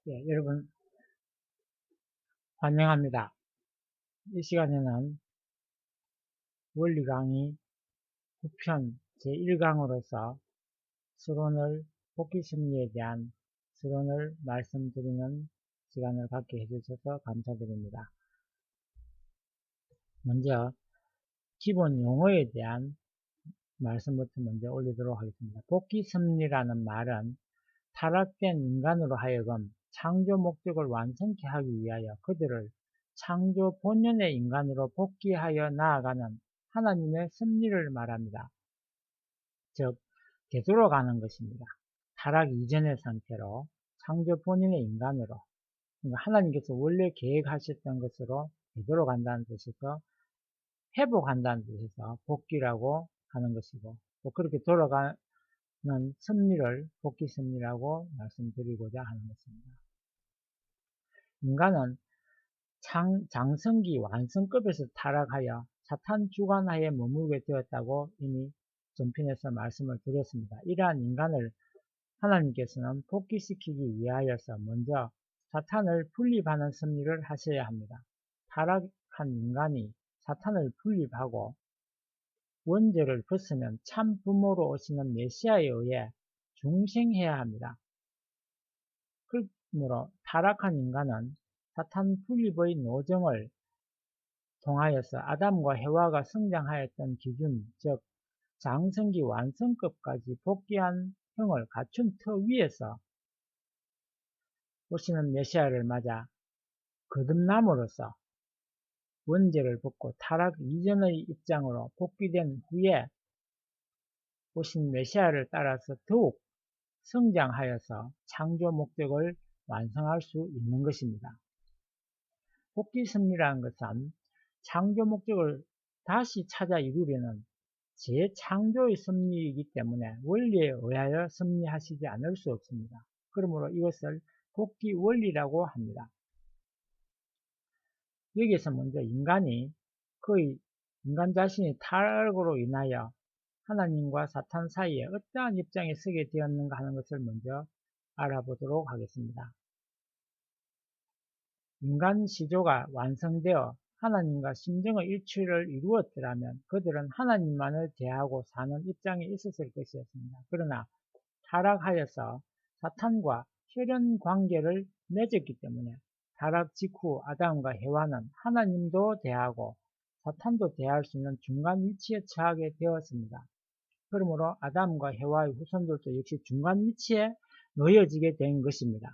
여러분 환영합니다. 이 시간에는 원리 강의 9편 제1강으로서 복귀 심리에 대한 서론을 말씀드리는 시간을 갖게 해주셔서 감사드립니다. 먼저 기본 용어에 대한 말씀부터 먼저 올리도록 하겠습니다. 복귀 심리라는 말은 타락된 인간으로 하여금 창조 목적을 완성케 하기 위하여 그들을 창조 본연의 인간으로 복귀하여 나아가는 하나님의 섭리를 말합니다. 즉, 되돌아가는 것입니다. 타락 이전의 상태로 창조 본연의 인간으로, 그러니까 하나님께서 원래 계획하셨던 것으로 되돌아간다는 뜻에서 회복한다는 뜻에서 복귀라고 하는 것이고, 또 그렇게 돌아가는 섭리를 복귀 섭리라고 말씀드리고자 하는 것입니다. 인간은 장성기 완성급에서 타락하여 사탄 주관하에 머물게 되었다고 이미 전편에서 말씀을 드렸습니다. 이러한 인간을 하나님께서는 복귀시키기 위하여서 먼저 사탄을 분립하는 섭리를 하셔야 합니다. 타락한 인간이 사탄을 분립하고 원죄를 벗으면 참 부모로 오시는 메시아에 의해 중생해야 합니다. 그러므로 타락한 인간은 사탄 분립의 노정을 통하여서 아담과 해와가 성장하였던 기준, 즉 장성기 완성급까지 복귀한 형을 갖춘 터 위에서 오시는 메시아를 맞아 거듭남으로써 원죄를 벗고 타락 이전의 입장으로 복귀된 후에 오신 메시아를 따라서 더욱 성장하여서 창조 목적을 완성할 수 있는 것입니다. 복귀 섭리라는 것은 창조 목적을 다시 찾아 이루려는 재창조의 섭리이기 때문에 원리에 의하여 섭리하시지 않을 수 없습니다. 그러므로 이것을 복귀 원리라고 합니다. 여기에서 먼저 인간 자신이 타락으로 인하여 하나님과 사탄 사이에 어떠한 입장에 서게 되었는가 하는 것을 먼저 알아보도록 하겠습니다. 인간 시조가 완성되어 하나님과 심정의 일치를 이루었더라면 그들은 하나님만을 대하고 사는 입장에 있었을 것이었습니다. 그러나 타락하여서 사탄과 혈연 관계를 맺었기 때문에 타락 직후 아담과 해와는 하나님도 대하고 사탄도 대할 수 있는 중간 위치에 처하게 되었습니다. 그러므로 아담과 해와의 후손들도 역시 중간 위치에 놓여지게 된 것입니다.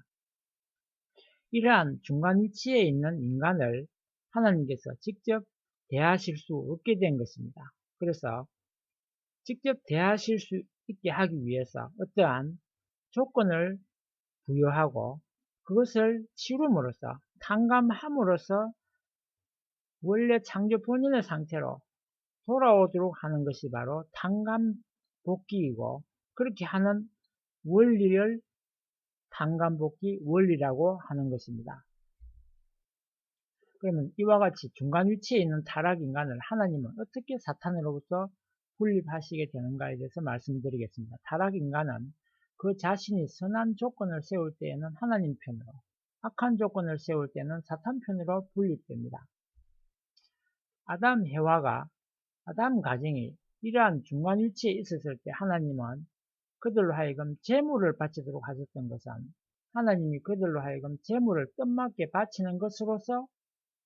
이러한 중간 위치에 있는 인간을 하나님께서 직접 대하실 수 없게 된 것입니다. 그래서 직접 대하실 수 있게 하기 위해서 어떠한 조건을 부여하고 그것을 치룸으로써 탕감함으로써 원래 창조 본연의 상태로 돌아오도록 하는 것이 바로 탕감복귀이고, 그렇게 하는 원리를 탕감복귀 원리라고 하는 것입니다. 그러면 이와 같이 중간 위치에 있는 타락 인간을 하나님은 어떻게 사탄으로부터 분립하시게 되는가에 대해서 말씀드리겠습니다. 타락 인간은 그 자신이 선한 조건을 세울 때에는 하나님 편으로, 악한 조건을 세울 때는 사탄 편으로 분립됩니다. 아담 가정이 이러한 중간 위치에 있었을 때 하나님은 그들로 하여금 제물을 바치도록 하셨던 것은 하나님이 그들로 하여금 제물을 뜻맞게 바치는 것으로서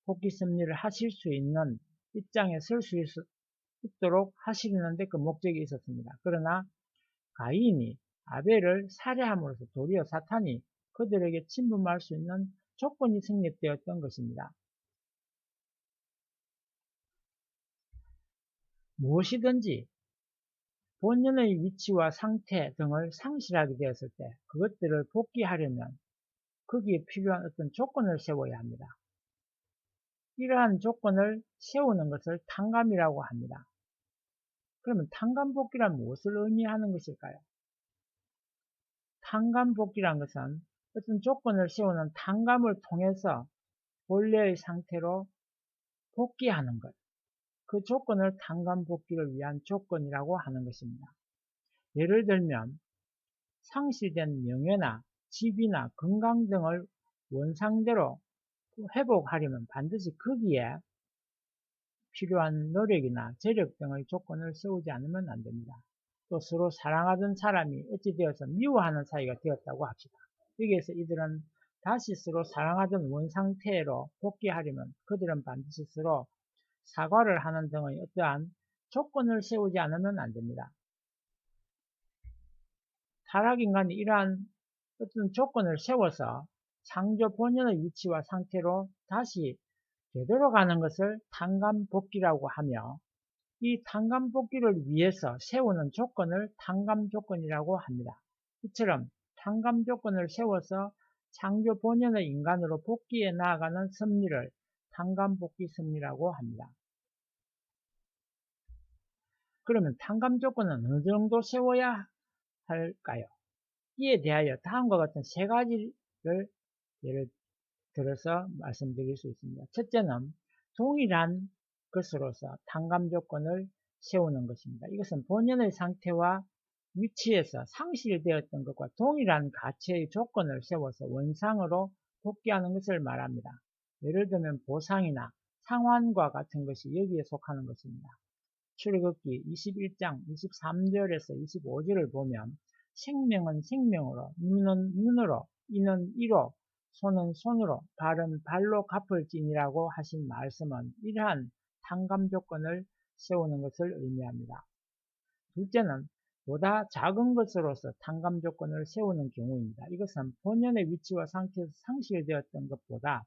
복귀 섭리를 하실 수 있는 입장에 설 수 있도록 하시려는데 그 목적이 있었습니다. 그러나 가인이 아벨을 살해함으로써 도리어 사탄이 그들에게 침범할 수 있는 조건이 성립되었던 것입니다. 무엇이든지 본연의 위치와 상태 등을 상실하게 되었을 때 그것들을 복귀하려면 거기에 필요한 어떤 조건을 세워야 합니다. 이러한 조건을 세우는 것을 탕감이라고 합니다. 그러면 탕감복귀란 무엇을 의미하는 것일까요? 탕감복귀란 것은 어떤 조건을 세우는 탕감을 통해서 본래의 상태로 복귀하는 것, 그 조건을 탕감복귀를 위한 조건이라고 하는 것입니다. 예를 들면 상실된 명예나 집이나 건강 등을 원상대로 회복하려면 반드시 거기에 필요한 노력이나 재력 등의 조건을 세우지 않으면 안 됩니다. 또 서로 사랑하던 사람이 어찌되어서 미워하는 사이가 되었다고 합시다. 여기에서 이들은 다시 서로 사랑하던 원상태로 복귀하려면 그들은 반드시 서로 사과를 하는 등의 어떠한 조건을 세우지 않으면 안 됩니다. 타락인간이 이러한 어떤 조건을 세워서 창조 본연의 위치와 상태로 다시 되돌아가는 것을 탕감복귀라고 하며, 이 탕감복귀를 위해서 세우는 조건을 탕감조건이라고 합니다. 이처럼 탕감조건을 세워서 창조 본연의 인간으로 복귀해 나아가는 섭리를 탕감복귀 섭리라고 합니다. 그러면 탕감조건은 어느 정도 세워야 할까요? 이에 대하여 다음과 같은 세 가지를 예를 들어서 말씀드릴 수 있습니다. 첫째는 동일한 것으로서 탕감조건을 세우는 것입니다. 이것은 본연의 상태와 위치에서 상실되었던 것과 동일한 가치의 조건을 세워서 원상으로 복귀하는 것을 말합니다. 예를 들면 보상이나 상환과 같은 것이 여기에 속하는 것입니다. 출애굽기 21장 23절에서 25절을 보면 생명은 생명으로, 눈은 눈으로, 이는 이로, 손은 손으로, 발은 발로 갚을지니라고 하신 말씀은 이러한 탕감 조건을 세우는 것을 의미합니다. 둘째는 보다 작은 것으로서 탕감 조건을 세우는 경우입니다. 이것은 본연의 위치와 상태에서 상실되었던 것보다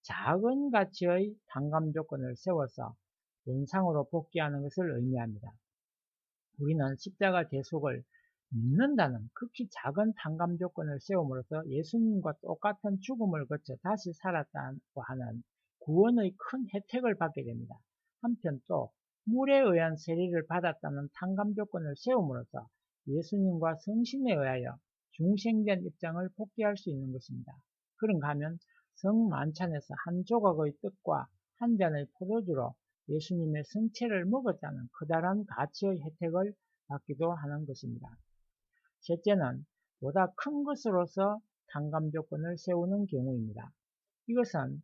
작은 가치의 탕감 조건을 세워서 원상으로 복귀하는 것을 의미합니다. 우리는 십자가 대속을 믿는다는 극히 작은 탕감 조건을 세움으로써 예수님과 똑같은 죽음을 거쳐 다시 살았다고 하는 구원의 큰 혜택을 받게 됩니다. 한편 또 물에 의한 세례를 받았다는 탕감 조건을 세움으로써 예수님과 성신에 의하여 중생된 입장을 복귀할 수 있는 것입니다. 그런가 하면 성만찬에서 한 조각의 떡과 한 잔의 포도주로 예수님의 성체를 먹었다는 커다란 가치의 혜택을 받기도 하는 것입니다. 셋째는 보다 큰 것으로서 탕감 조건을 세우는 경우입니다. 이것은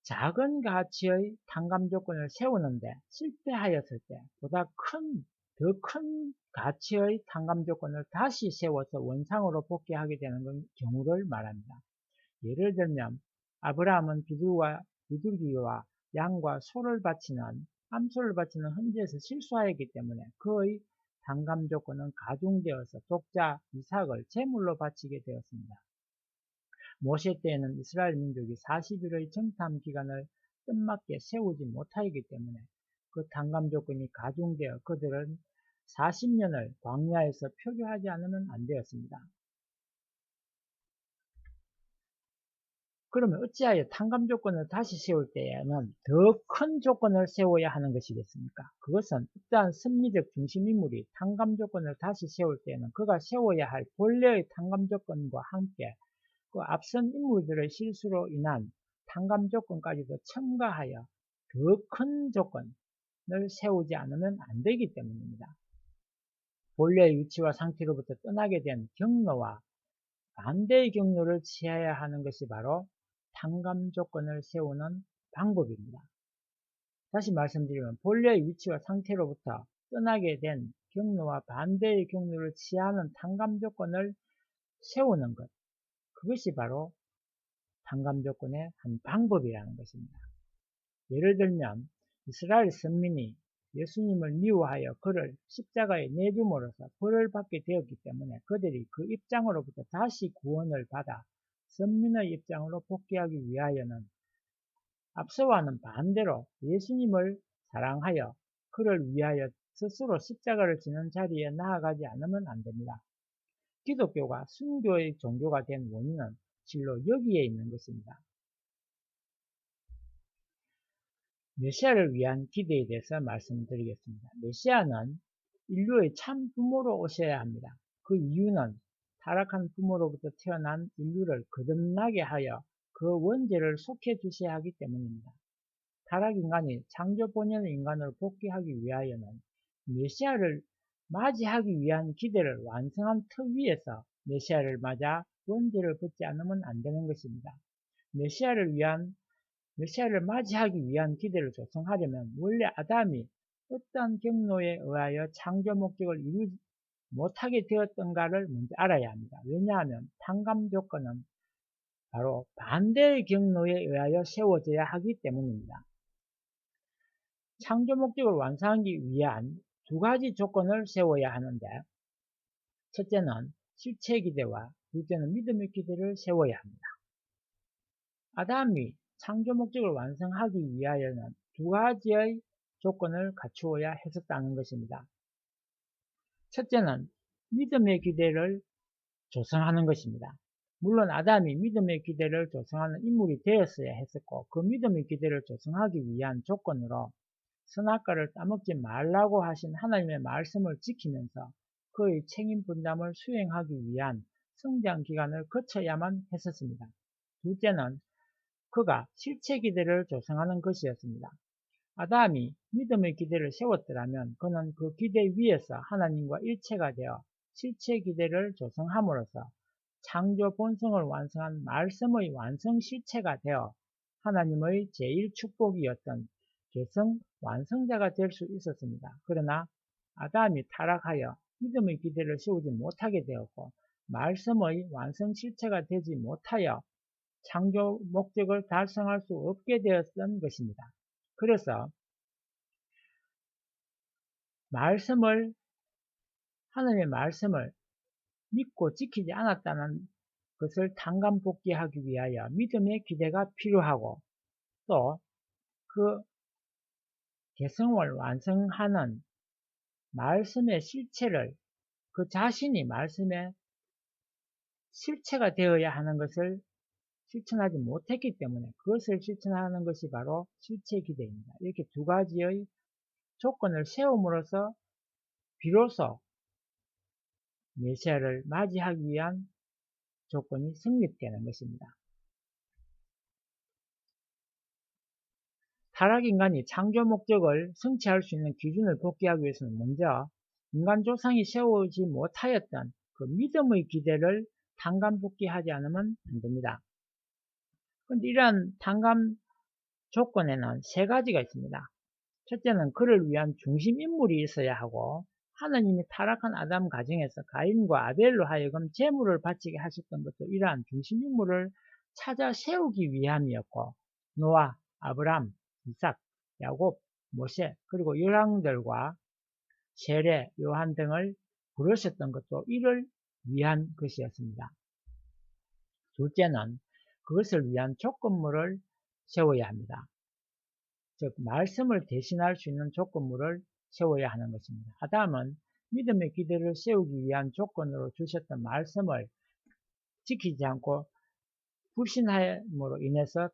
작은 가치의 탕감 조건을 세우는데 실패하였을 때 보다 더 큰 가치의 탕감 조건을 다시 세워서 원상으로 복귀하게 되는 경우를 말합니다. 예를 들면 아브라함은 비둘기와 양과 소를 바치는 암소를 바치는 헌재에서 실수하였기 때문에 그의 탕감 조건은 가중되어서 독자 이삭을 제물로 바치게 되었습니다. 모세 때에는 이스라엘 민족이 40일의 정탐 기간을 뜻맞게 세우지 못하였기 때문에 그 탕감 조건이 가중되어 그들은 40년을 광야에서 표류하지 않으면 안 되었습니다. 그러면 어찌하여 탕감 조건을 다시 세울 때에는 더 큰 조건을 세워야 하는 것이겠습니까? 그것은 어떠한 섭리적 중심인물이 탕감 조건을 다시 세울 때에는 그가 세워야 할 본래의 탕감 조건과 함께 그 앞선 인물들의 실수로 인한 탕감 조건까지도 첨가하여 더 큰 조건을 세우지 않으면 안 되기 때문입니다. 본래의 위치와 상태로부터 떠나게 된 경로와 반대의 경로를 취해야 하는 것이 바로 탕감 조건을 세우는 방법입니다. 다시 말씀드리면 본래의 위치와 상태로부터 떠나게 된 경로와 반대의 경로를 취하는 탕감 조건을 세우는 것, 그것이 바로 탕감 조건의 한 방법이라는 것입니다. 예를 들면 이스라엘 선민이 예수님을 미워하여 그를 십자가에 내줌으로써 벌을 받게 되었기 때문에 그들이 그 입장으로부터 다시 구원을 받아 선민의 입장으로 복귀하기 위하여는 앞서와는 반대로 예수님을 사랑하여 그를 위하여 스스로 십자가를 지는 자리에 나아가지 않으면 안 됩니다. 기독교가 순교의 종교가 된 원인은 실로 여기에 있는 것입니다. 메시아를 위한 기대에 대해서 말씀드리겠습니다. 메시아는 인류의 참 부모로 오셔야 합니다. 그 이유는 타락한 부모로부터 태어난 인류를 거듭나게 하여 그 원죄를 속해 주셔야 하기 때문입니다. 타락인간이 창조 본연의 인간으로 복귀하기 위하여는 메시아를 맞이하기 위한 기대를 완성한 터 위에서 메시아를 맞아 원죄를 벗지 않으면 안 되는 것입니다. 메시아를 맞이하기 위한 기대를 조성하려면 원래 아담이 어떠한 경로에 의하여 창조 목적을 이루지 못하게 되었던가를 먼저 알아야 합니다. 왜냐하면 탕감 조건은 바로 반대의 경로에 의하여 세워져야 하기 때문입니다. 창조 목적을 완성하기 위한 두 가지 조건을 세워야 하는데, 첫째는 실체 기대와 둘째는 믿음의 기대를 세워야 합니다. 아담이 창조 목적을 완성하기 위하여는 두 가지의 조건을 갖추어야 했었다는 것입니다. 첫째는 믿음의 기대를 조성하는 것입니다. 물론 아담이 믿음의 기대를 조성하는 인물이 되었어야 했었고, 그 믿음의 기대를 조성하기 위한 조건으로 선악과를 따먹지 말라고 하신 하나님의 말씀을 지키면서 그의 책임 분담을 수행하기 위한 성장 기간을 거쳐야만 했었습니다. 둘째는 그가 실체 기대를 조성하는 것이었습니다. 아담이 믿음의 기대를 세웠더라면 그는 그 기대 위에서 하나님과 일체가 되어 실체 기대를 조성함으로써 창조 본성을 완성한 말씀의 완성 실체가 되어 하나님의 제일 축복이었던 개성 완성자가 될 수 있었습니다. 그러나 아담이 타락하여 믿음의 기대를 세우지 못하게 되었고 말씀의 완성 실체가 되지 못하여 창조 목적을 달성할 수 없게 되었던 것입니다. 그래서 하나님의 말씀을 믿고 지키지 않았다는 것을 탕감복귀하기 위하여 믿음의 기대가 필요하고, 또 그 개성을 완성하는 말씀의 실체를 그 자신이 말씀의 실체가 되어야 하는 것을 실천하지 못했기 때문에 그것을 실천하는 것이 바로 실체 기대입니다. 이렇게 두 가지의 조건을 세움으로써 비로소 메시아를 맞이하기 위한 조건이 성립되는 것입니다. 타락인간이 창조 목적을 성취할 수 있는 기준을 복귀하기 위해서는 먼저 인간 조상이 세우지 못하였던 그 믿음의 기대를 탕감복귀하지 않으면 안 됩니다. 그런데 이러한 탕감 조건에는 세 가지가 있습니다. 첫째는 그를 위한 중심 인물이 있어야 하고, 하나님이 타락한 아담 가정에서 가인과 아벨로 하여금 제물을 바치게 하셨던 것도 이러한 중심 인물을 찾아 세우기 위함이었고, 노아, 아브람, 이삭, 야곱, 모세, 그리고 열왕들과 세례, 요한 등을 부르셨던 것도 이를 위한 것이었습니다. 둘째는 그것을 위한 조건물을 세워야 합니다. 즉 말씀을 대신할 수 있는 조건물을 세워야 하는 것입니다. 아담은 믿음의 기대를 세우기 위한 조건으로 주셨던 말씀을 지키지 않고 불신함으로 인해서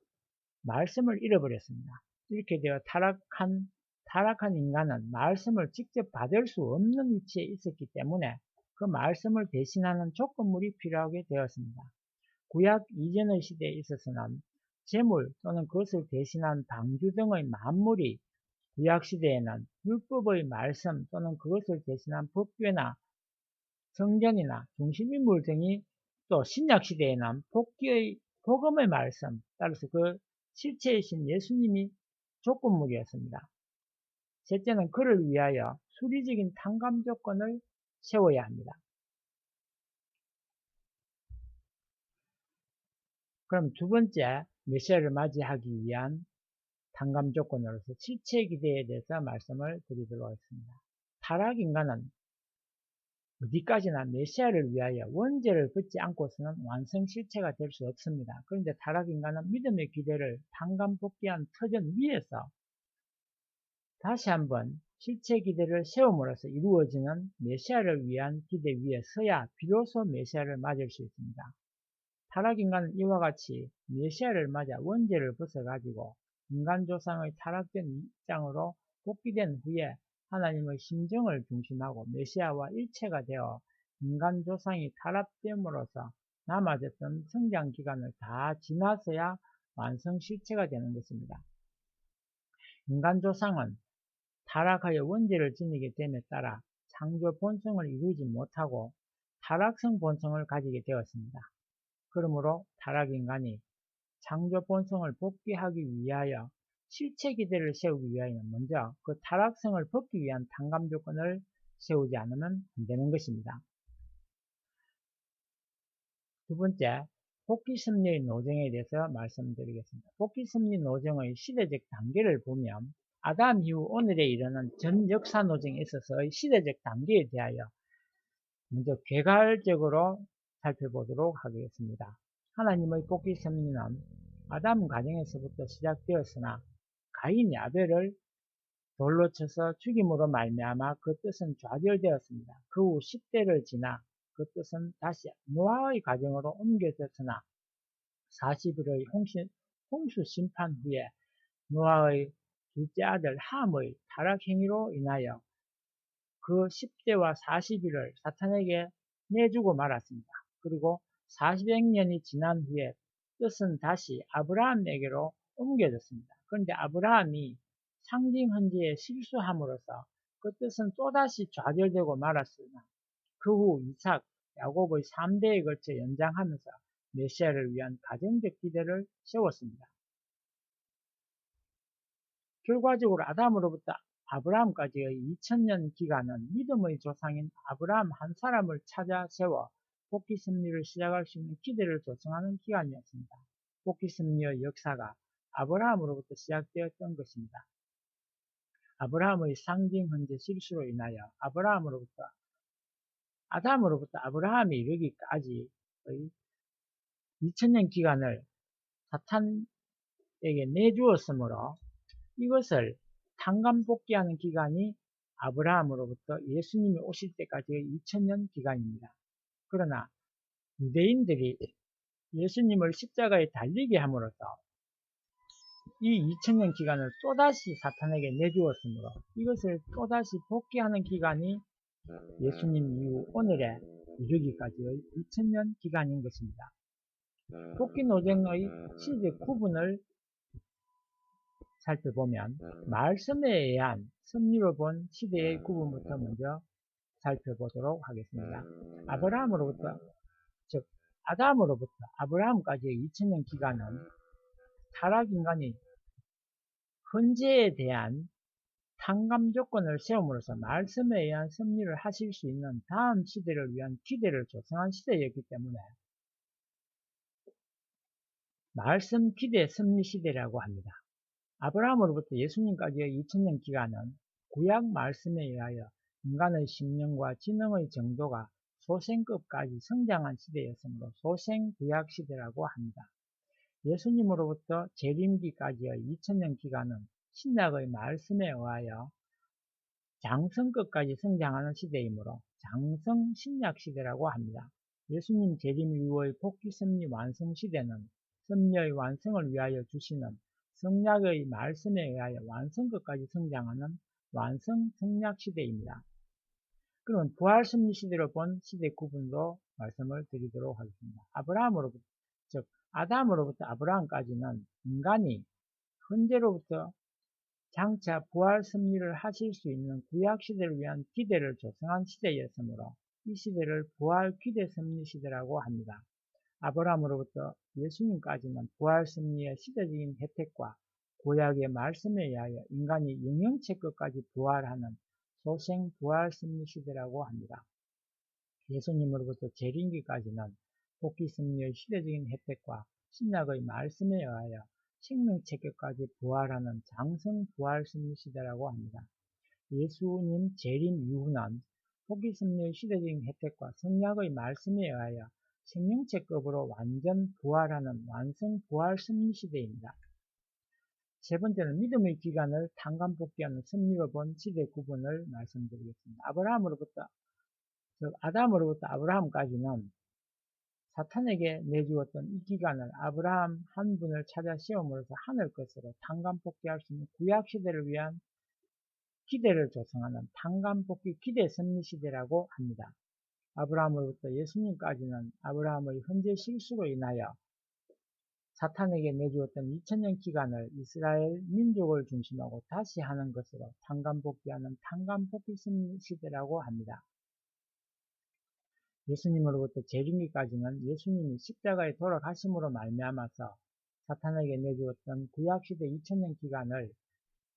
말씀을 잃어버렸습니다. 이렇게 되어 타락한 인간은 말씀을 직접 받을 수 없는 위치에 있었기 때문에 그 말씀을 대신하는 조건물이 필요하게 되었습니다. 구약 이전의 시대에 있어서는 제물 또는 그것을 대신한 방주 등의 만물이 구약시대에는 율법의 말씀 또는 그것을 대신한 법궤나 성전이나 중심인물 등이, 또 신약시대에는 복음의 말씀, 따라서 그 실체이신 예수님이 조건물이었습니다. 셋째는 그를 위하여 수리적인 탕감 조건을 세워야 합니다. 그럼 두 번째, 메시아를 맞이하기 위한 탕감 조건으로서 실체 기대에 대해서 말씀을 드리도록 하겠습니다. 타락인간은 어디까지나 메시아를 위하여 원죄를 벗지 않고서는 완성 실체가 될 수 없습니다. 그런데 타락인간은 믿음의 기대를 탕감복귀한 터전 위에서 다시 한번 실체 기대를 세움으로써 이루어지는 메시아를 위한 기대 위에 서야 비로소 메시아를 맞을 수 있습니다. 타락인간은 이와 같이 메시아를 맞아 원죄를 벗어가지고 인간조상의 타락된 입장으로 복귀된 후에 하나님의 심정을 중심하고 메시아와 일체가 되어 인간조상이 타락됨으로써 남아졌던 성장 기간을 다 지나서야 완성 실체가 되는 것입니다. 인간조상은 타락하여 원죄를 지니게 됨에 따라 창조 본성을 이루지 못하고 타락성 본성을 가지게 되었습니다. 그러므로 타락인간이 창조 본성을 복귀하기 위하여 실체 기대를 세우기 위하여는 먼저 그 타락성을 벗기 위한 탕감 조건을 세우지 않으면 안 되는 것입니다. 두 번째, 복귀섭리의 노정에 대해서 말씀드리겠습니다. 복귀섭리 노정의 시대적 단계를 보면 아담 이후 오늘에 이르는 전 역사 노정에 있어서의 시대적 단계에 대하여 먼저 개괄적으로 살펴보도록 하겠습니다. 하나님의 복귀섭리는 아담 가정에서부터 시작되었으나 가인이 아벨을 돌로 쳐서 죽임으로 말미암아 그 뜻은 좌절되었습니다. 그 후 10대를 지나 그 뜻은 다시 노아의 가정으로 옮겨졌으나 40일의 홍수 심판 후에 노아의 둘째 아들 함의 타락 행위로 인하여 그 10대와 40일을 사탄에게 내주고 말았습니다. 그리고 400년이 지난 후에 뜻은 다시 아브라함에게로 옮겨졌습니다. 그런데 아브라함이 상징 헌지에 실수함으로써 그 뜻은 또다시 좌절되고 말았으나 그 후 이삭, 야곱의 3대에 걸쳐 연장하면서 메시아를 위한 가정적 기대를 세웠습니다. 결과적으로 아담으로부터 아브라함까지의 2000년 기간은 믿음의 조상인 아브라함 한 사람을 찾아 세워 복귀 섭리를 시작할 수 있는 기대를 조성하는 기간이었습니다. 복귀 섭리의 역사가 아브라함으로부터 시작되었던 것입니다. 아브라함의 상징 헌재 실수로 인하여 아담으로부터 아브라함이 이르기까지의 2000년 기간을 사탄에게 내주었으므로 이것을 탕감복귀하는 기간이 아브라함으로부터 예수님이 오실 때까지의 2000년 기간입니다. 그러나 유대인들이 예수님을 십자가에 달리게 함으로써 이 2000년 기간을 또다시 사탄에게 내주었으므로 이것을 또다시 복귀하는 기간이 예수님 이후 오늘에 이르기까지의 2000년 기간인 것입니다. 복귀 노정의 시대 구분을 살펴보면 말씀에 의한 섭리로 본 시대의 구분부터 먼저 살펴보도록 하겠습니다. 아브라함으로부터 즉 아담으로부터 아브라함까지의 2000년 기간은 타락인간이 헌재에 대한 탕감 조건을 세움으로써 말씀에 의한 섭리를 하실 수 있는 다음 시대를 위한 기대를 조성한 시대였기 때문에 말씀 기대 섭리 시대라고 합니다. 아브라함으로부터 예수님까지의 2000년 기간은 구약 말씀에 의하여 인간의 심령과 지능의 정도가 소생급까지 성장한 시대였으므로 소생구약 시대라고 합니다. 예수님으로부터 재림기까지의 2000년 기간은 신약의 말씀에 의하여 장성급까지 성장하는 시대이므로 장성신약 시대라고 합니다. 예수님 재림 이후의 복귀 섭리 완성 시대는 섭리의 완성을 위하여 주시는 성약의 말씀에 의하여 완성급까지 성장하는 완성성약 시대입니다. 그러면 부활 섭리 시대로 본 시대 구분도 말씀을 드리도록 하겠습니다. 아브라함으로부터, 즉 아담으로부터 아브라함까지는 인간이 현재로부터 장차 부활 섭리를 하실 수 있는 구약 시대를 위한 기대를 조성한 시대였으므로 이 시대를 부활 기대 섭리 시대라고 합니다. 아브라함으로부터 예수님까지는 부활 섭리의 시대적인 혜택과 구약의 말씀에 의하여 인간이 영영체 끝까지 부활하는 소생 부활 섭리 시대라고 합니다. 예수님으로부터 재림기까지는 복귀 섭리의 시대적인 혜택과 신약의 말씀에 의하여 생명체 끝까지 부활하는 장성 부활 섭리 시대라고 합니다. 예수님 재림 이후는 복귀 섭리의 시대적인 혜택과 성약의 말씀에 의하여 생명체급으로 완전 부활하는 완성 부활 섭리 시대입니다. 세 번째는 믿음의 기간을 탕감복귀하는 섭리로 본 시대 구분을 말씀드리겠습니다. 아담으로부터 아브라함까지는 사탄에게 내주었던 이 기간을 아브라함 한 분을 찾아 세움으로써 하늘 것으로 탕감복귀할 수 있는 구약 시대를 위한 기대를 조성하는 탕감복귀 기대 섭리 시대라고 합니다. 아브라함으로부터 예수님까지는 아브라함의 현재 실수로 인하여 사탄에게 내주었던 2000년 기간을 이스라엘 민족을 중심하고 다시 하는 것으로 탕감복귀하는 탕감복귀 시대라고 합니다. 예수님으로부터 재림기까지는 예수님이 십자가에 돌아가심으로 말미암아서 사탄에게 내주었던 구약시대 2000년 기간을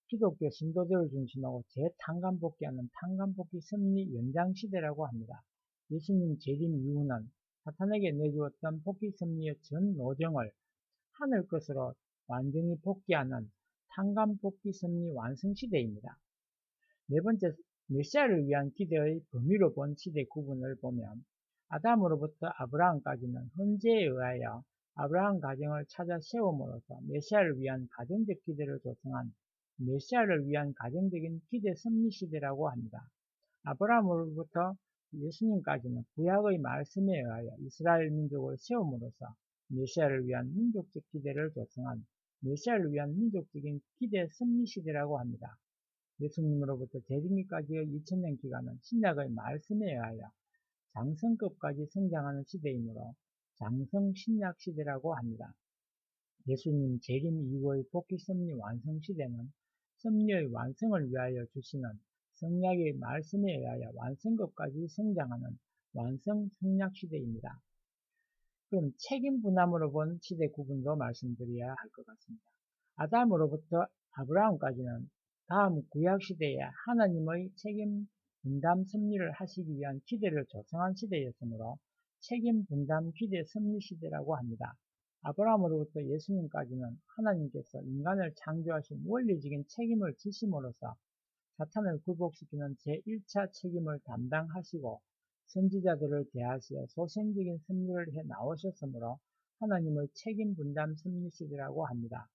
기독교 신도들을 중심하고 재탕감복귀하는 탕감복귀 섭리 연장시대라고 합니다. 예수님 재림 이후는 사탄에게 내주었던 복귀 섭리의 전 노정을 하늘 것으로 완전히 복귀하는 탕감복귀 섭리 완성시대입니다. 네 번째, 메시아를 위한 기대의 범위로 본 시대 구분을 보면 아담으로부터 아브라함까지는 헌재에 의하여 아브라함 가정을 찾아 세움으로써 메시아를 위한 가정적 기대를 조성한 메시아를 위한 가정적인 기대 섭리 시대라고 합니다. 아브라함으로부터 예수님까지는 구약의 말씀에 의하여 이스라엘 민족을 세움으로써 메시아를 위한 민족적 기대를 조성한 메시아를 위한 민족적인 기대 섭리 시대라고 합니다. 예수님으로부터 재림기까지의 2000년 기간은 신약의 말씀에 의하여 장성급까지 성장하는 시대이므로 장성신약 시대라고 합니다. 예수님 재림 이후의 복귀 섭리 완성 시대는 섭리의 완성을 위하여 주시는 성약의 말씀에 의하여 완성급까지 성장하는 완성 성약 시대입니다. 그럼 책임 분함으로 본 시대 구분도 말씀드려야 할 것 같습니다. 아담으로부터 아브라함까지는 다음 구약시대에 하나님의 책임 분담 섭리를 하시기 위한 기대를 조성한 시대였으므로 책임 분담 기대 섭리 시대라고 합니다. 아브라함으로부터 예수님까지는 하나님께서 인간을 창조하신 원리적인 책임을 지심으로써 사탄을 굴복시키는 제1차 책임을 담당하시고 선지자들을 대하시어 소생적인 섭리를 해 나오셨으므로 하나님의 책임 분담 섭리 시대라고 합니다.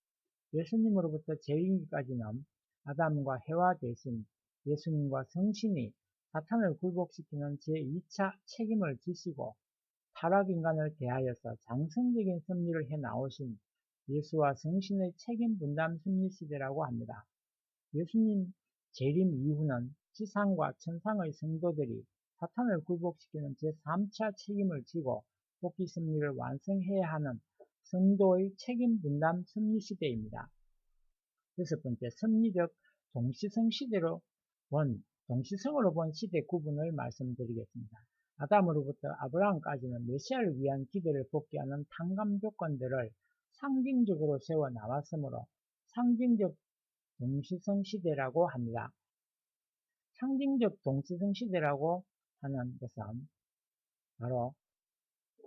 예수님으로부터 재림기까지는 아담과 해와 대신 예수님과 성신이 사탄을 굴복시키는 제2차 책임을 지시고 타락인간을 대하여서 장성적인 섭리를 해 나오신 예수와 성신의 책임 분담 섭리 시대라고 합니다. 예수님 재림 이후는 지상과 천상의 성도들이 사탄을 굴복시키는 제3차 책임을 지고 복귀 섭리를 완성해야 하는 성도의 책임 분담 섭리 시대입니다. 여섯 번째, 섭리적 동시성 시대로 동시성으로 본 시대 구분을 말씀드리겠습니다. 아담으로부터 아브라함까지는 메시아를 위한 기대를 복귀하는 탕감 조건들을 상징적으로 세워 나왔으므로 상징적 동시성 시대라고 합니다. 상징적 동시성 시대라고 하는 것은 바로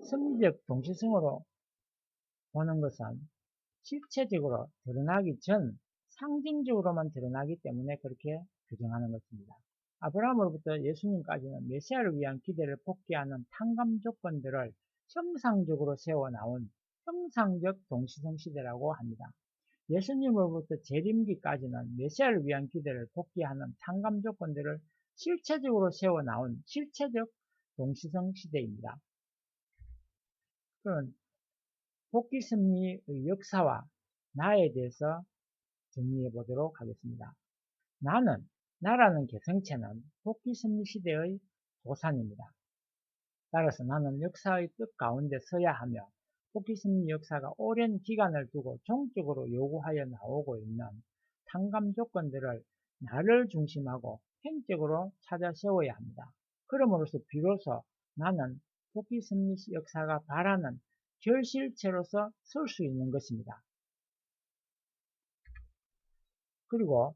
섭리적 동시성으로 보는 것은 실체적으로 드러나기 전 상징적으로만 드러나기 때문에 그렇게 규정하는 것입니다. 아브라함으로부터 예수님까지는 메시아를 위한 기대를 복귀하는 탕감 조건들을 형상적으로 세워나온 형상적 동시성 시대라고 합니다. 예수님으로부터 재림기까지는 메시아를 위한 기대를 복귀하는 탕감 조건들을 실체적으로 세워나온 실체적 동시성 시대입니다. 그럼 복귀 섭리의 역사와 나에 대해서 정리해 보도록 하겠습니다. 나라는 개성체는 복귀 섭리 시대의 도산입니다. 따라서 나는 역사의 뜻 가운데 서야 하며 복귀 섭리 역사가 오랜 기간을 두고 종적으로 요구하여 나오고 있는 탕감 조건들을 나를 중심하고 행적으로 찾아 세워야 합니다. 그러므로서 비로소 나는 복귀 섭리 역사가 바라는 결실체로서 설 수 있는 것입니다. 그리고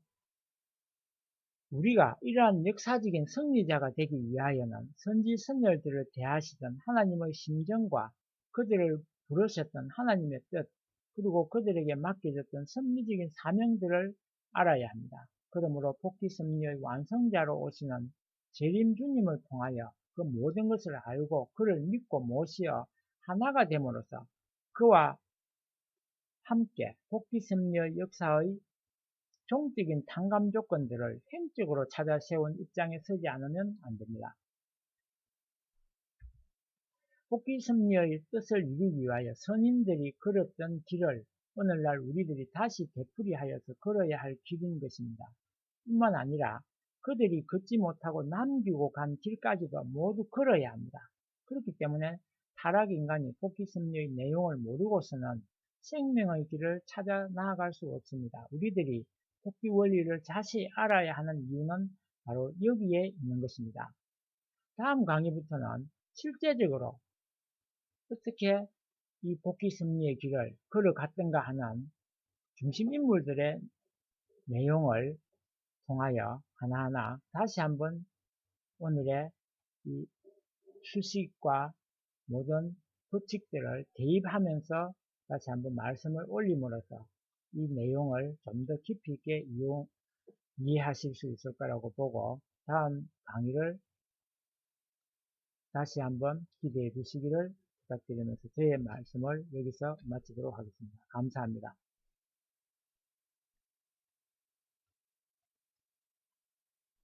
우리가 이러한 역사적인 승리자가 되기 위하여는 선지 선열들을 대하시던 하나님의 심정과 그들을 부르셨던 하나님의 뜻, 그리고 그들에게 맡겨졌던 섭리적인 사명들을 알아야 합니다. 그러므로 복귀 섭리의 완성자로 오시는 재림 주님을 통하여 그 모든 것을 알고 그를 믿고 모시어 하나가 됨으로써 그와 함께 복귀 섭리의 역사의 종적인 탕감 조건들을 행적으로 찾아 세운 입장에 서지 않으면 안 됩니다. 복귀 섭리의 뜻을 이루기 위하여 선인들이 걸었던 길을 오늘날 우리들이 다시 되풀이하여서 걸어야 할 길인 것입니다. 뿐만 아니라 그들이 걷지 못하고 남기고 간 길까지도 모두 걸어야 합니다. 그렇기 때문에 타락인간이 복귀 섭리의 내용을 모르고서는 생명의 길을 찾아 나아갈 수 없습니다. 우리들이 복귀 원리를 자세히 알아야 하는 이유는 바로 여기에 있는 것입니다. 다음 강의부터는 실제적으로 어떻게 이 복귀 승리의 길을 걸어갔던가 하는 중심 인물들의 내용을 통하여 하나하나 다시 한번 오늘의 이 수식과 모든 법칙들을 대입하면서 다시 한번 말씀을 올림으로써 이 내용을 좀 더 깊이 있게 이해하실 수 있을 거라고 보고 다음 강의를 다시 한번 기대해 주시기를 부탁드리면서 저의 말씀을 여기서 마치도록 하겠습니다. 감사합니다.